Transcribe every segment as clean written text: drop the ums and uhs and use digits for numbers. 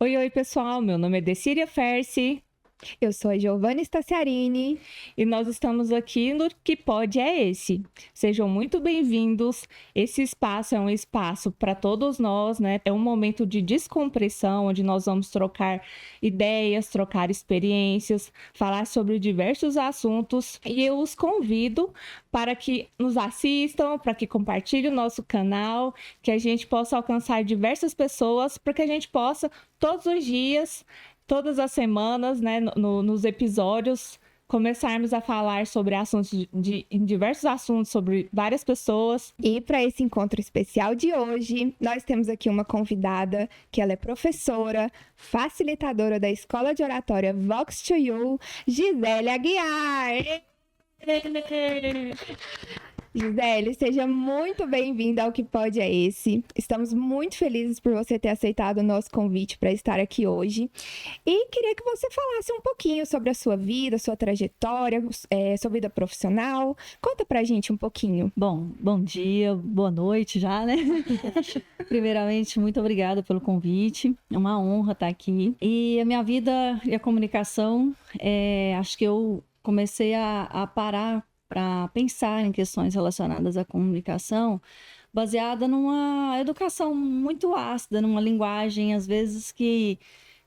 Oi, oi, pessoal. Meu nome é Decília Fersi Eu sou a Giovanna Staciarini. e nós estamos aqui no Que Pode é Esse. Sejam muito bem-vindos. Esse espaço é um espaço para todos nós, né? É um momento de descompressão, onde nós vamos trocar ideias, trocar experiências, falar sobre diversos assuntos. E eu os convido para que nos assistam, para que compartilhem o nosso canal, que a gente possa alcançar diversas pessoas, para que a gente possa, todos os dias, todas as semanas, né, nos episódios, começarmos a falar sobre assuntos em diversos assuntos sobre várias pessoas. E para esse encontro especial de hoje, nós temos aqui uma convidada que ela é professora, facilitadora da Escola de Oratória Vox to You, Gisele Aguiar. Gisele, seja muito bem-vinda ao Que Pode é Esse. Estamos muito felizes por você ter aceitado o nosso convite para estar aqui hoje. E queria que você falasse um pouquinho sobre a sua vida, sua trajetória, sua vida profissional. Conta pra gente um pouquinho. Bom dia, boa noite já, né? Primeiramente, muito obrigada pelo convite. É uma honra estar aqui. E a minha vida e a comunicação, acho que eu comecei a parar para pensar em questões relacionadas à comunicação, baseada numa educação muito ácida, numa linguagem, às vezes, que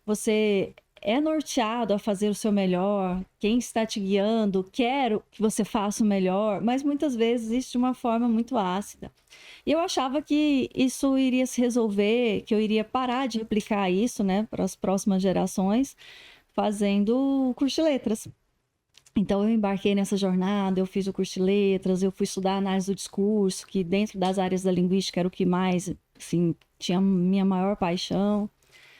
você é norteado a fazer o seu melhor, quem está te guiando quer que você faça o melhor, mas muitas vezes isso de uma forma muito ácida. E eu achava que isso iria se resolver, que eu iria parar de replicar isso, né, para as próximas gerações, fazendo o curso de letras. Então, eu embarquei nessa jornada, eu fiz o curso de letras, eu fui estudar análise do discurso, que dentro das áreas da linguística era o que mais, assim, tinha minha maior paixão.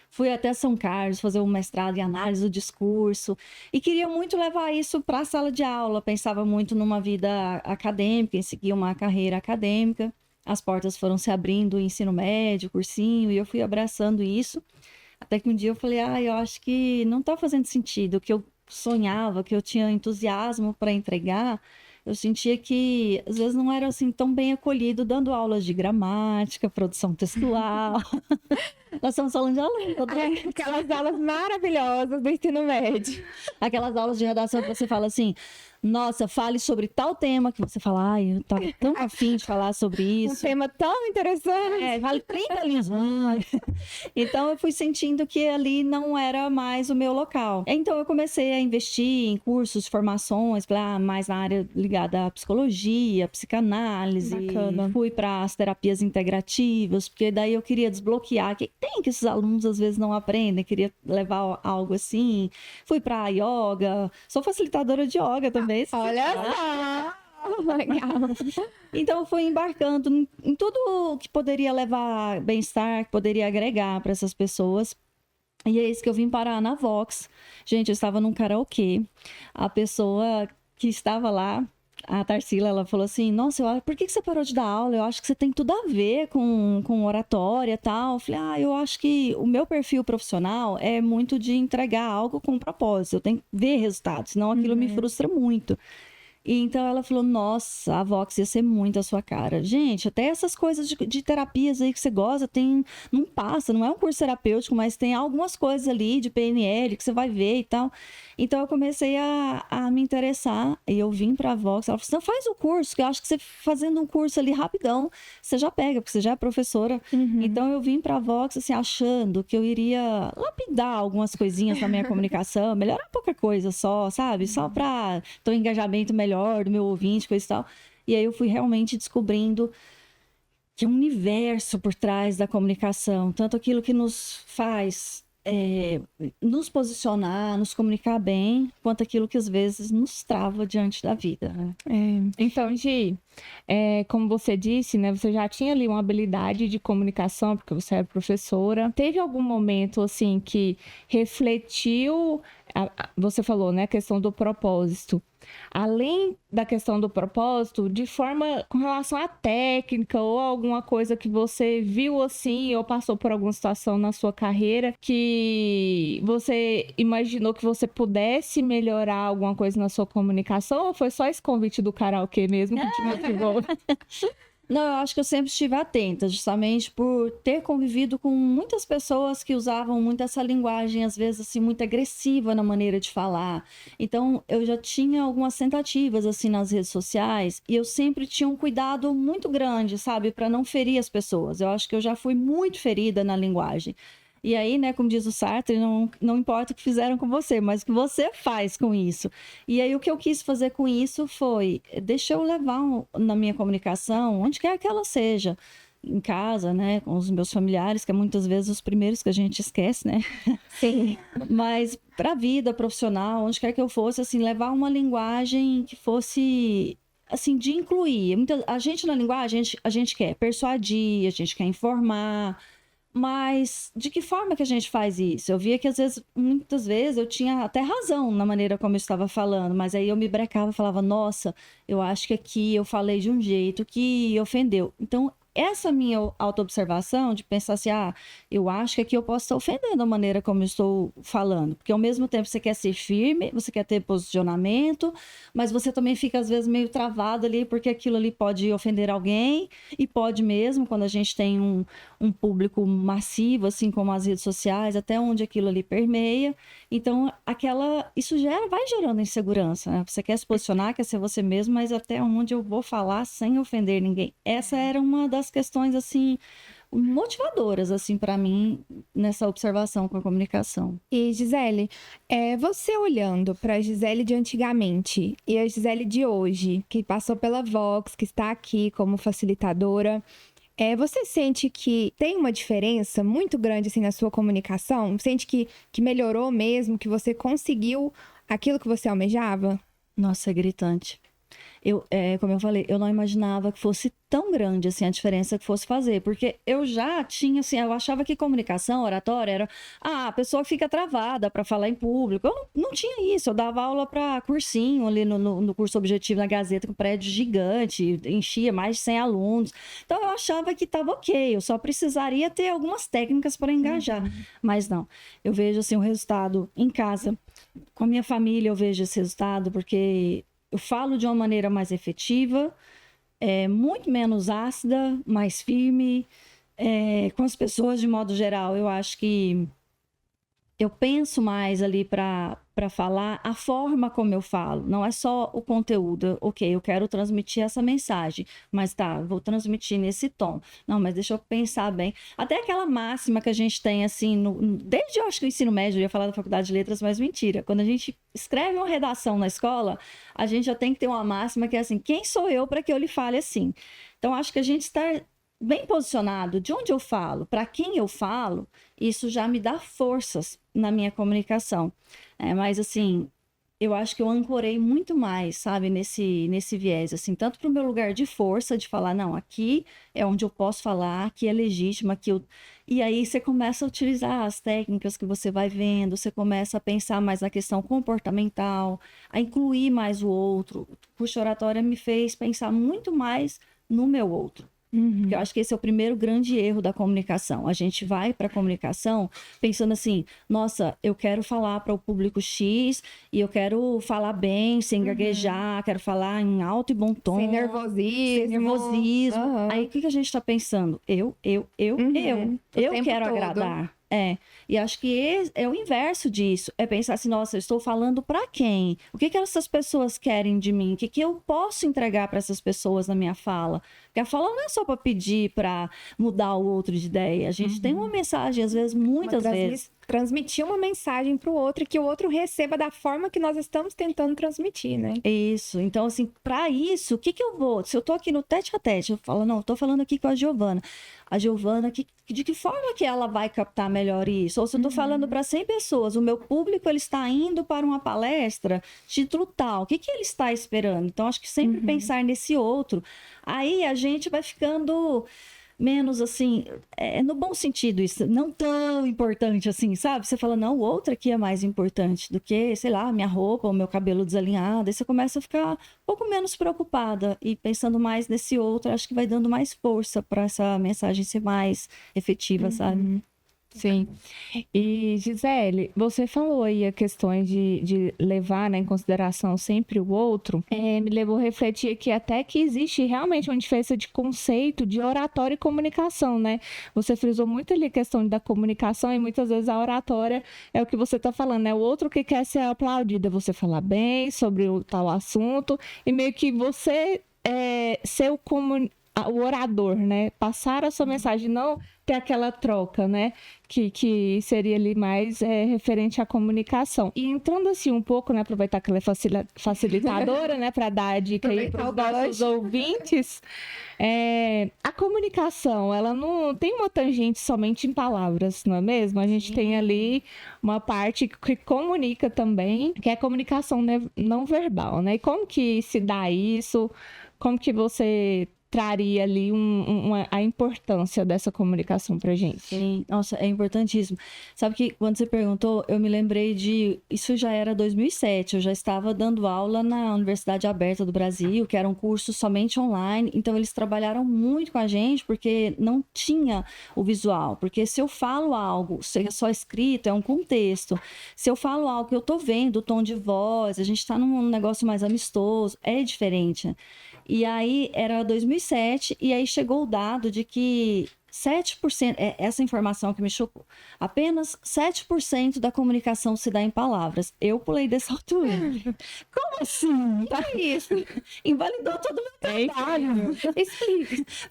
Fui até São Carlos fazer um mestrado em análise do discurso e queria muito levar isso para a sala de aula. Pensava muito numa vida acadêmica, em seguir uma carreira acadêmica. As portas foram se abrindo, ensino médio, cursinho, e eu fui abraçando isso. Até que um dia eu falei, eu acho que não está fazendo sentido, o que eu sonhava, que eu tinha entusiasmo para entregar, eu sentia que às vezes não era assim tão bem acolhido dando aulas de gramática, produção textual. Nós estamos falando de aula. Aquelas aulas maravilhosas do ensino médio. Aquelas aulas de redação que você fala assim, nossa, fale sobre tal tema, que você fala, eu tava tão afim de falar sobre isso. Um tema tão interessante. Vale 30 linhas. Então eu fui sentindo que ali não era mais o meu local. Então eu comecei a investir em cursos, formações, mais na área ligada à psicologia, psicanálise. Bacana. Fui para as terapias integrativas, porque daí eu queria desbloquear que tem que esses alunos às vezes não aprendem, queria levar algo assim. Fui para yoga, sou facilitadora de yoga também. Olha só! Legal. Então eu fui embarcando em tudo que poderia levar bem-estar, que poderia agregar para essas pessoas. E é isso que eu vim parar na Vox. Gente, eu estava num karaokê. A pessoa que estava lá, a Tarsila, ela falou assim, nossa, por que você parou de dar aula? Eu acho que você tem tudo a ver com oratória e tal. Eu falei, eu acho que o meu perfil profissional é muito de entregar algo com propósito. Eu tenho que ver resultados, senão aquilo me frustra muito. E então ela falou, nossa, a Vox ia ser muito a sua cara. Gente, até essas coisas de terapias aí que você gosta, não passa, não é um curso terapêutico, mas tem algumas coisas ali de PNL que você vai ver e tal. Então eu comecei a me interessar e eu vim pra Vox. Ela falou assim, não, faz o curso, que eu acho que você fazendo um curso ali rapidão, você já pega, porque você já é professora. Então eu vim pra Vox assim, achando que eu iria lapidar algumas coisinhas na minha comunicação, melhorar pouca coisa só, sabe? Só pra ter um engajamento melhor do meu ouvinte, coisa e tal. E aí eu fui realmente descobrindo que é um universo por trás da comunicação, tanto aquilo que nos faz nos posicionar, nos comunicar bem, quanto aquilo que às vezes nos trava diante da vida, né? Então, Gi, como você disse, né, você já tinha ali uma habilidade de comunicação, porque você é professora. Teve algum momento, assim, que refletiu, você falou, né, a questão do propósito. Além da questão do propósito, de forma com relação à técnica ou alguma coisa que você viu assim ou passou por alguma situação na sua carreira que você imaginou que você pudesse melhorar alguma coisa na sua comunicação ou foi só esse convite do karaokê mesmo que te motivou? Não, eu acho que eu sempre estive atenta, justamente por ter convivido com muitas pessoas que usavam muito essa linguagem, às vezes, assim, muito agressiva na maneira de falar. Então, eu já tinha algumas tentativas, assim, nas redes sociais, e eu sempre tinha um cuidado muito grande, sabe, para não ferir as pessoas. Eu acho que eu já fui muito ferida na linguagem. E aí, né, como diz o Sartre, não importa o que fizeram com você, mas o que você faz com isso. E aí, o que eu quis fazer com isso foi, deixa eu levar na minha comunicação, onde quer que ela seja, em casa, né, com os meus familiares, que é muitas vezes os primeiros que a gente esquece, né? Sim. Mas para a vida profissional, onde quer que eu fosse, assim, levar uma linguagem que fosse assim, de incluir. A gente na linguagem, a gente quer persuadir, a gente quer informar, mas de que forma que a gente faz isso? Eu via que às vezes, muitas vezes, eu tinha até razão na maneira como eu estava falando, mas aí eu me brecava e falava, nossa, eu acho que aqui eu falei de um jeito que ofendeu. Então, essa minha autoobservação de pensar assim, eu acho que aqui eu posso estar ofendendo a maneira como eu estou falando, porque ao mesmo tempo você quer ser firme, você quer ter posicionamento, mas você também fica às vezes meio travado ali, porque aquilo ali pode ofender alguém, e pode mesmo, quando a gente tem um público massivo, assim como as redes sociais, até onde aquilo ali permeia. Então, isso vai gerando insegurança, né? Você quer se posicionar, quer ser você mesmo, mas até onde eu vou falar sem ofender ninguém? Essa era uma das questões, assim, motivadoras, assim, para mim, nessa observação com a comunicação. E, Gisele, você olhando para a Gisele de antigamente e a Gisele de hoje, que passou pela Vox, que está aqui como facilitadora, você sente que tem uma diferença muito grande assim, na sua comunicação? Sente que melhorou mesmo, que você conseguiu aquilo que você almejava? Nossa, é gritante. Como eu falei, eu não imaginava que fosse tão grande assim a diferença que fosse fazer, porque eu já tinha, assim, eu achava que comunicação, oratória, era a pessoa fica travada para falar em público. Eu não tinha isso, eu dava aula para cursinho ali no curso Objetivo na Gazeta, com um prédio gigante, enchia mais de 100 alunos. Então eu achava que estava ok, eu só precisaria ter algumas técnicas para engajar, mas não. Eu vejo assim o resultado em casa, com a minha família eu vejo esse resultado, porque eu falo de uma maneira mais efetiva, muito menos ácida, mais firme, com as pessoas de modo geral. Eu acho que eu penso mais ali para falar a forma como eu falo, não é só o conteúdo. Ok, eu quero transmitir essa mensagem, mas vou transmitir nesse tom. Não, mas deixa eu pensar bem. Até aquela máxima que a gente tem, assim, desde eu acho que o ensino médio, eu ia falar da faculdade de letras, mas mentira. Quando a gente escreve uma redação na escola, a gente já tem que ter uma máxima que é assim, quem sou eu para que eu lhe fale assim? Então, acho que a gente está bem posicionado de onde eu falo, para quem eu falo, isso já me dá forças na minha comunicação. Mas, assim, eu acho que eu ancorei muito mais, sabe, nesse viés, assim, tanto para o meu lugar de força, de falar, não, aqui é onde eu posso falar, aqui é legítimo, aqui eu... E aí você começa a utilizar as técnicas que você vai vendo, você começa a pensar mais na questão comportamental, a incluir mais o outro. O curso de oratória me fez pensar muito mais no meu outro. Porque eu acho que esse é o primeiro grande erro da comunicação. A gente vai para a comunicação pensando assim, nossa, eu quero falar para o público X e eu quero falar bem, sem gaguejar, quero falar em alto e bom tom. Sem nervosismo. Aí o que a gente está pensando? Eu quero agradar. E acho que é o inverso disso, é pensar assim, nossa, eu estou falando para quem? O que essas pessoas querem de mim? O que eu posso entregar para essas pessoas na minha fala? Porque a fala não é só para pedir para mudar o outro de ideia. A gente tem uma mensagem, às vezes, muitas vezes. Transmitir uma mensagem para o outro, que o outro receba da forma que nós estamos tentando transmitir, né? Isso. Então, assim, para isso, o que eu vou... Se eu tô aqui no tete-a-tete, eu falo, não, eu tô falando aqui com a Giovana. A Giovana, de que forma que ela vai captar melhor isso? Ou se eu tô falando para 100 pessoas, o meu público, ele está indo para uma palestra, título tal, o que ele está esperando? Então, acho que sempre pensar nesse outro. Aí a gente vai ficando menos assim, no bom sentido isso, não tão importante assim, sabe? Você fala, não, o outro aqui é mais importante do que, sei lá, minha roupa, o meu cabelo desalinhado. Aí você começa a ficar um pouco menos preocupada e pensando mais nesse outro, acho que vai dando mais força para essa mensagem ser mais efetiva, sabe? Sim. E, Gisele, você falou aí a questão de levar, né, em consideração sempre o outro, me levou a refletir aqui até que existe realmente uma diferença de conceito de oratória e comunicação, né? Você frisou muito ali a questão da comunicação e muitas vezes a oratória é o que você está falando, né? O outro que quer ser aplaudido é você falar bem sobre o tal assunto e meio que você ser o orador, né? Passar a sua mensagem, não ter aquela troca, né? Que seria ali mais referente à comunicação. E entrando assim um pouco, né? Aproveitar que ela é facilitadora, né? Para dar a dica aí para os nossos ouvintes. A comunicação, ela não tem uma tangente somente em palavras, não é mesmo? A gente tem ali uma parte que comunica também, que é a comunicação não verbal, né? E como que se dá isso? Como que você traria ali a importância dessa comunicação pra gente? Sim, nossa, é importantíssimo. Sabe que quando você perguntou, eu me lembrei isso já era 2007, eu já estava dando aula na Universidade Aberta do Brasil, que era um curso somente online, então eles trabalharam muito com a gente, porque não tinha o visual, porque se eu falo algo, se é só escrito, é um contexto, se eu falo algo que eu tô vendo, o tom de voz, a gente tá num negócio mais amistoso, é diferente. E aí era 2007, e aí chegou o dado de que 7%, essa informação que me chocou, apenas 7% da comunicação se dá em palavras. Eu pulei dessa altura. Como assim? Tá isso? Invalidou todo o meu trabalho.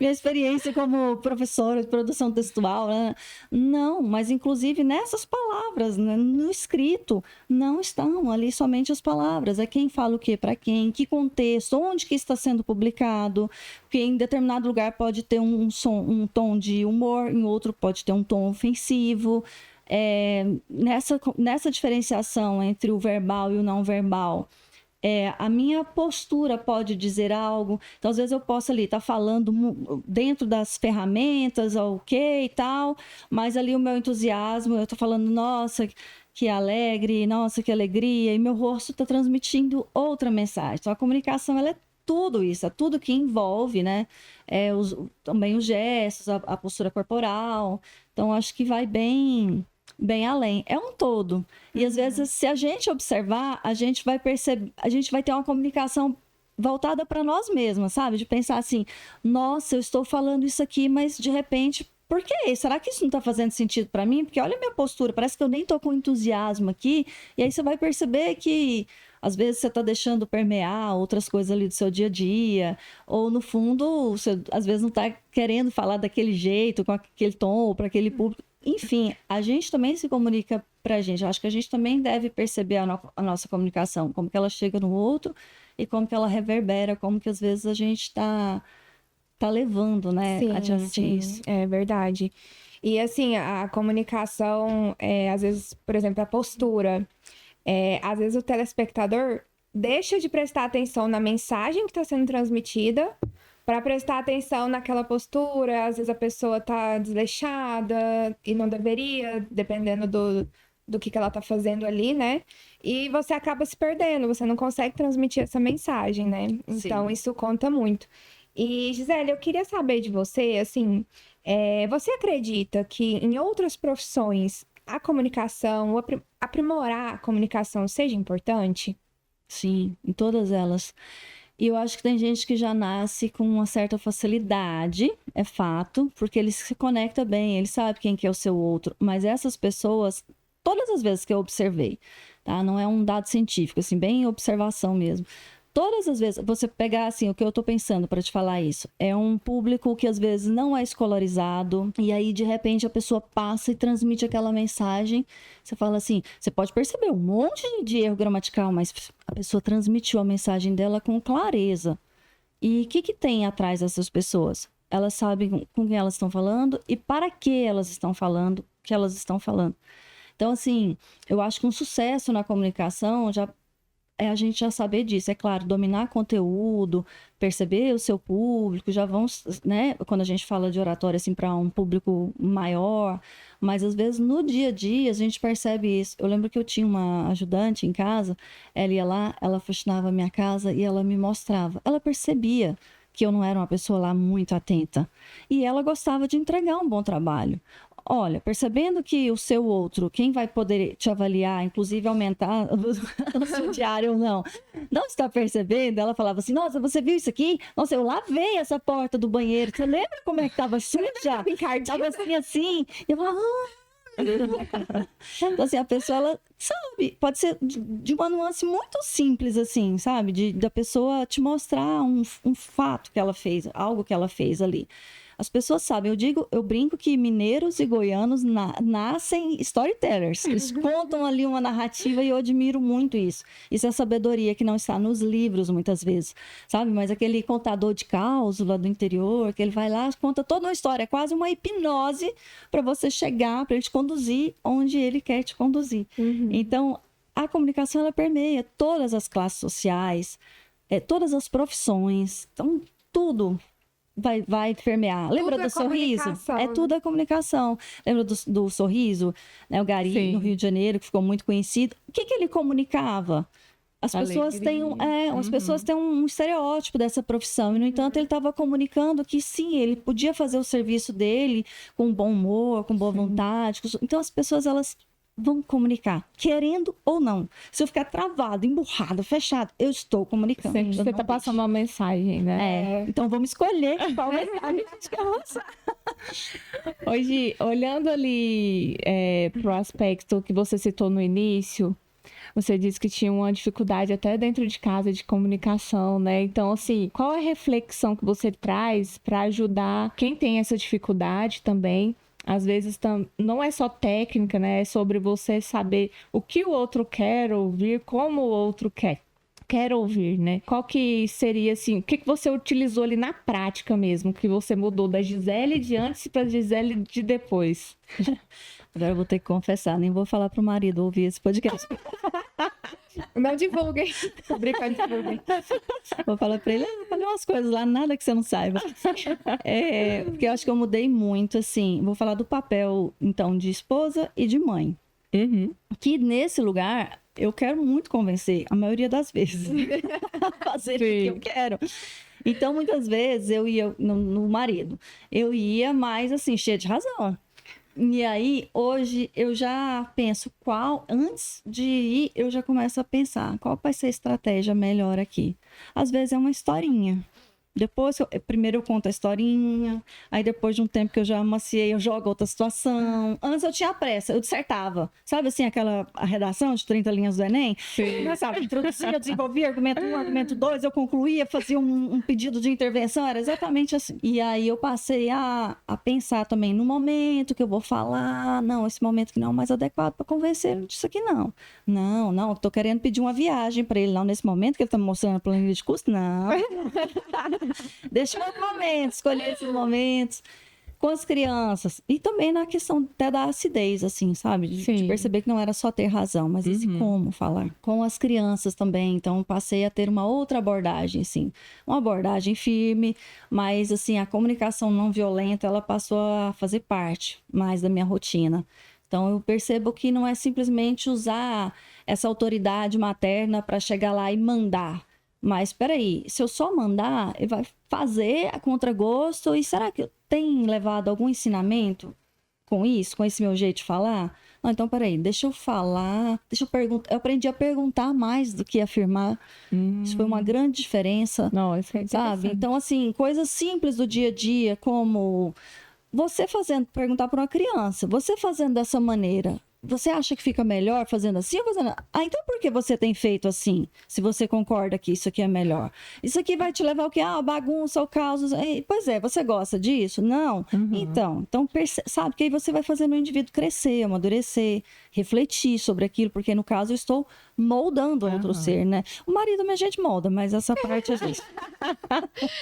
Minha experiência como professora de produção textual, né? Não, mas inclusive nessas palavras, né? No escrito, não estão ali somente as palavras. É quem fala o quê, para quem, que contexto, onde que está sendo publicado, porque em determinado lugar pode ter um tom de humor, em outro pode ter um tom ofensivo. Nessa diferenciação entre o verbal e o não verbal, a minha postura pode dizer algo. Então, às vezes eu posso ali estar falando dentro das ferramentas, ok e tal, mas ali o meu entusiasmo, eu estou falando, nossa, que alegre, nossa, que alegria, e meu rosto está transmitindo outra mensagem. Então, a comunicação, ela é tudo isso, é tudo que envolve, né? Também os gestos, a postura corporal. Então, acho que vai bem além. É um todo. E às vezes, se a gente observar, a gente vai perceber, a gente vai ter uma comunicação voltada para nós mesmas, sabe? De pensar assim, nossa, eu estou falando isso aqui, mas de repente, por quê? Será que isso não está fazendo sentido para mim? Porque olha a minha postura, parece que eu nem estou com entusiasmo aqui. E aí você vai perceber que às vezes você está deixando permear outras coisas ali do seu dia a dia, ou no fundo, você às vezes não está querendo falar daquele jeito, com aquele tom, para aquele público. Enfim, a gente também se comunica para a gente. Eu acho que a gente também deve perceber a nossa comunicação, como que ela chega no outro e como que ela reverbera, como que às vezes a gente está levando, né, adiante isso. É verdade. E assim, a comunicação, às vezes, por exemplo, a postura. Às vezes o telespectador deixa de prestar atenção na mensagem que está sendo transmitida para prestar atenção naquela postura. Às vezes a pessoa está desleixada e não deveria, dependendo do que ela está fazendo ali, né? E você acaba se perdendo, você não consegue transmitir essa mensagem, né? Então, isso conta muito. E, Gisele, eu queria saber de você, assim, você acredita que em outras profissões a comunicação, aprimorar a comunicação seja importante? Sim, em todas elas. E eu acho que tem gente que já nasce com uma certa facilidade, é fato, porque ele se conecta bem, ele sabe quem que é o seu outro. Mas essas pessoas, todas as vezes que eu observei, tá? Não é um dado científico, assim, bem observação mesmo. Todas as vezes, você pegar assim, o que eu tô pensando para te falar isso, é um público que às vezes não é escolarizado, e aí de repente a pessoa passa e transmite aquela mensagem, você fala assim, você pode perceber um monte de erro gramatical, mas a pessoa transmitiu a mensagem dela com clareza. E o que tem atrás dessas pessoas? Elas sabem com quem elas estão falando e para que elas estão falando, o que elas estão falando. Então, assim, eu acho que um sucesso na comunicação a gente já saber disso, é claro, dominar conteúdo, perceber o seu público, já vão, né, quando a gente fala de oratória, assim, para um público maior, mas às vezes no dia a dia a gente percebe isso. Eu lembro que eu tinha uma ajudante em casa, ela ia lá, ela faxinava a minha casa e ela me mostrava, ela percebia que eu não era uma pessoa lá muito atenta. E ela gostava de entregar um bom trabalho. olha, percebendo que o seu outro, quem vai poder te avaliar, inclusive aumentar o seu diário ou não está percebendo, ela falava assim, nossa, você viu isso aqui? Nossa, eu lavei essa porta do banheiro, você lembra como é que tava suja? Tava assim, e eu falava, então, assim, a pessoa, ela sabe, pode ser de uma nuance muito simples, assim, sabe? Da pessoa te mostrar um fato que ela fez, algo que ela fez ali. As pessoas sabem, eu brinco que mineiros e goianos nascem storytellers. Eles contam ali uma narrativa e eu admiro muito isso. Isso é sabedoria que não está nos livros, muitas vezes, sabe? Mas aquele contador de caos lá do interior, que ele vai lá, conta toda uma história, é quase uma hipnose para você chegar, para ele te conduzir onde ele quer te conduzir. Então, a comunicação, ela permeia todas as classes sociais, todas as profissões, então, tudo vai permear. Lembra do sorriso? É tudo a comunicação. Lembra do sorriso? Né? O Gari, Sim. no Rio de Janeiro, que ficou muito conhecido. O que ele comunicava? As pessoas têm um estereótipo dessa profissão. E, no entanto, ele estava comunicando que, sim, ele podia fazer o serviço dele com bom humor, com boa vontade. Então, as pessoas, elas vão comunicar, querendo ou não. Se eu ficar travado, emburrado, fechado, eu estou comunicando. Sempre você está passando uma mensagem, né? Então vamos escolher qual mensagem a gente quer passar. Hoje, olhando ali para o aspecto que você citou no início, você disse que tinha uma dificuldade até dentro de casa de comunicação, né? Então, assim, qual é a reflexão que você traz para ajudar quem tem essa dificuldade também? Às vezes não é só técnica, né? É sobre você saber o que o outro quer ouvir, como o outro quer ouvir, né? Qual que seria, assim, o que você utilizou ali na prática mesmo, que você mudou da Gisele de antes para Gisele de depois? Agora eu vou ter que confessar, nem vou falar pro marido ouvir esse podcast. Não divulguem. Tô brincando, divulguem. Vou falar pra ele, falei umas coisas lá, nada que você não saiba. Porque eu acho que eu mudei muito, assim. Vou falar do papel, então, de esposa e de mãe. Que nesse lugar, eu quero muito convencer, a maioria das vezes, a fazer o que eu quero. Então, muitas vezes, eu ia no marido. Eu ia mais, assim, cheia de razão. E aí, hoje, eu já penso antes de ir, eu já começo a pensar qual vai ser a estratégia melhor aqui. Às vezes é uma historinha. Depois, primeiro eu conto a historinha, aí depois de um tempo que eu já amaciei, eu jogo outra situação. Antes eu tinha pressa, eu dissertava. Sabe assim, a redação de 30 linhas do Enem? Sim. Sabe, introduzia, eu desenvolvia argumento 1, argumento 2, eu concluía, fazia um pedido de intervenção, era exatamente assim. E aí eu passei a pensar também no momento que eu vou falar, não, esse momento que não é o mais adequado para convencer ele disso aqui, não. Não, tô querendo pedir uma viagem para ele, não, nesse momento que ele tá me mostrando a planilha de custo, não. Deixa eu escolher esses momentos com as crianças. E também na questão até da acidez, assim, sabe? De perceber que não era só ter razão, mas esse como falar. Com as crianças também, então passei a ter uma outra abordagem, assim. Uma abordagem firme, mas, assim, a comunicação não violenta, ela passou a fazer parte mais da minha rotina. Então, eu percebo que não é simplesmente usar essa autoridade materna para chegar lá e mandar. Mas, peraí, se eu só mandar, ele vai fazer a contragosto, e será que tem levado algum ensinamento com isso, com esse meu jeito de falar? Não, então, peraí, deixa eu falar, deixa eu perguntar. Eu aprendi a perguntar mais do que afirmar. Isso foi uma grande diferença. Não, isso é sabe? Então, assim, coisas simples do dia a dia, como você perguntar para uma criança, você fazendo dessa maneira, você acha que fica melhor fazendo assim ou fazendo... então por que você tem feito assim? Se você concorda que isso aqui é melhor. Isso aqui vai te levar ao quê? Bagunça, o caos. Pois é, você gosta disso? Não? Então sabe que aí você vai fazendo o indivíduo crescer, amadurecer, refletir sobre aquilo, porque no caso eu estou moldando outro ser, né? O marido a gente molda, mas essa parte a gente...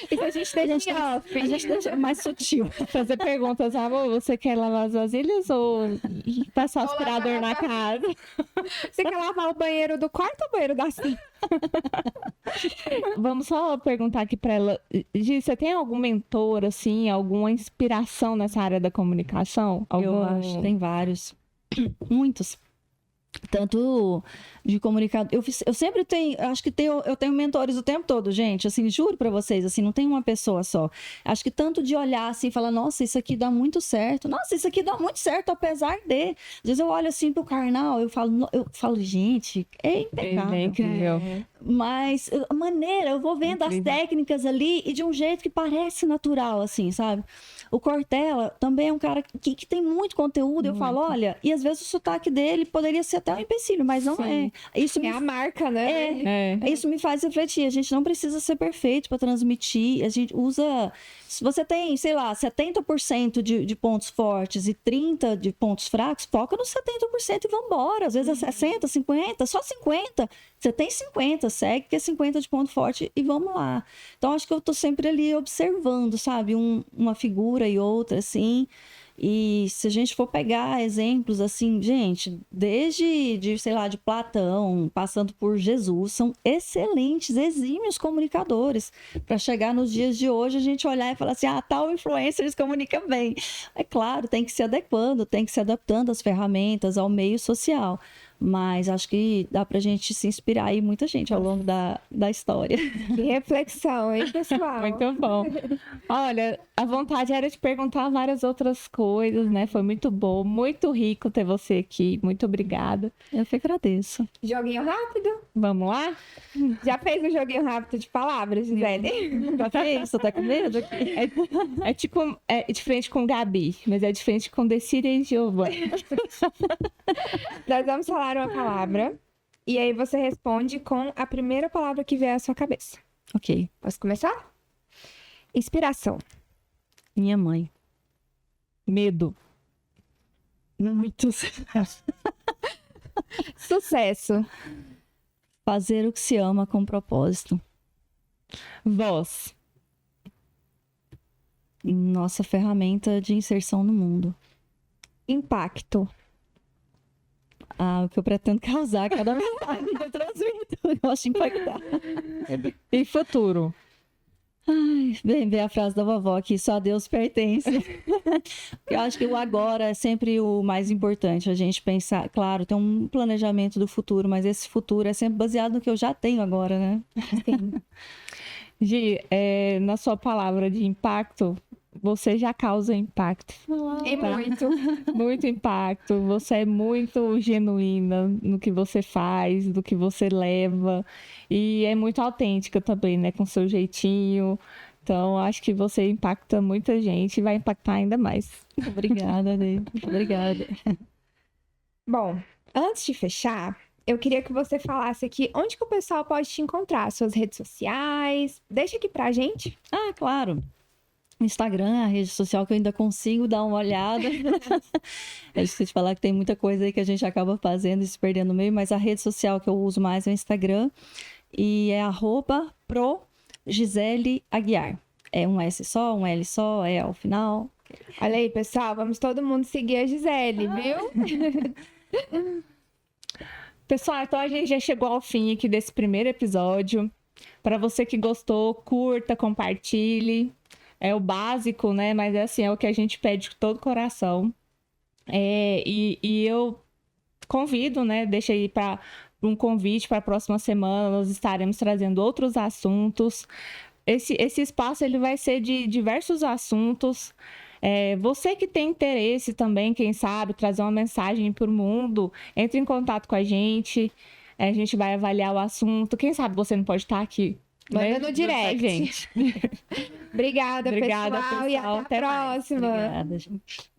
Isso a gente deixa mais sutil. Fazer perguntas, amor, você quer lavar as vasilhas ou passar o aspirador na casa? Você quer lavar o banheiro do quarto ou o banheiro da sala? Vamos só perguntar aqui para ela, Gi, você tem algum mentor, assim, alguma inspiração nessa área da comunicação? Eu acho, tem vários. Muitos. tanto de comunicador. Eu sempre tenho, acho que eu tenho mentores o tempo todo, gente, assim, juro para vocês, assim, não tem uma pessoa só. Acho que tanto de olhar assim e falar, nossa, isso aqui dá muito certo, nossa, isso aqui dá muito certo, apesar de. Às vezes eu olho assim pro carnal, eu falo, gente, é impecável. É incrível. Mas a maneira, eu vou vendo as técnicas ali e de um jeito que parece natural, assim, sabe? O Cortella também é um cara que tem muito conteúdo. Eu falo, olha, e às vezes o sotaque dele poderia ser até um empecilho, mas não é. Isso É a marca, né? Isso me faz refletir. A gente não precisa ser perfeito para transmitir. A gente usa. Se você tem, sei lá, 70% de pontos fortes e 30% de pontos fracos, foca nos 70% e vambora. Às vezes é 60%, 50%, só 50%. Você tem 50%, segue que é 50% de ponto forte e vamos lá. Então, acho que eu tô sempre ali observando, sabe? Uma figura e outra, assim. E se a gente for pegar exemplos, assim, gente, sei lá, de Platão, passando por Jesus, são excelentes, exímios comunicadores. Para chegar nos dias de hoje, a gente olhar e falar assim, tal influencer comunica bem. É claro, tem que se adequando, tem que se adaptando às ferramentas, ao meio social. Mas acho que dá pra gente se inspirar aí muita gente ao longo da história. Que reflexão, hein, pessoal? Muito bom. Olha, a vontade era de perguntar várias outras coisas, né? Foi muito bom, muito rico ter você aqui. Muito obrigada. Eu que agradeço. Joguinho rápido? Vamos lá? Já fez um joguinho rápido de palavras, Gisele? Já fez? Você tá com medo? É diferente com Gabi, mas é diferente com Decira e Giovana. Nós vamos falar uma palavra e aí você responde com a primeira palavra que vier à sua cabeça. Ok. Posso começar? Inspiração. Minha mãe. Medo. Muitos. Sucesso. Fazer o que se ama com propósito. Voz. Nossa ferramenta de inserção no mundo. Impacto. O que eu pretendo causar cada mensagem que eu transmito. Eu gosto de impactar. E futuro. Ai, bem, ver a frase da vovó que só a Deus pertence. Eu acho que o agora é sempre o mais importante. A gente pensar, claro, tem um planejamento do futuro, mas esse futuro é sempre baseado no que eu já tenho agora, né? Sim. Gi, na sua palavra de impacto, você já causa impacto. E muito. Muito impacto. Você é muito genuína no que você faz, do que você leva. E é muito autêntica também, né? Com seu jeitinho. Então, acho que você impacta muita gente e vai impactar ainda mais. Obrigada, Ney. Obrigada. Bom, antes de fechar, eu queria que você falasse aqui onde que o pessoal pode te encontrar, suas redes sociais. Deixa aqui pra gente. Claro. Instagram, a rede social que eu ainda consigo dar uma olhada. É difícil de falar que tem muita coisa aí que a gente acaba fazendo e se perdendo no meio, mas a rede social que eu uso mais é o Instagram e é @progiseleaguiar. É um S só, um L só, é ao final. Olha aí, pessoal, vamos todo mundo seguir a Gisele, viu? Pessoal, então a gente já chegou ao fim aqui desse primeiro episódio. Para você que gostou, curta, compartilhe. É o básico, né? Mas é assim, é o que a gente pede de todo o coração. E eu convido, né? Deixa aí para um convite para a próxima semana. Nós estaremos trazendo outros assuntos. Esse espaço ele vai ser de diversos assuntos. Você que tem interesse também, quem sabe, trazer uma mensagem para o mundo, entre em contato com a gente. A gente vai avaliar o assunto. Quem sabe você não pode estar aqui. Manda no direct. Gente. Obrigada, Obrigada, pessoal. E pessoal. até a próxima. Obrigada, gente.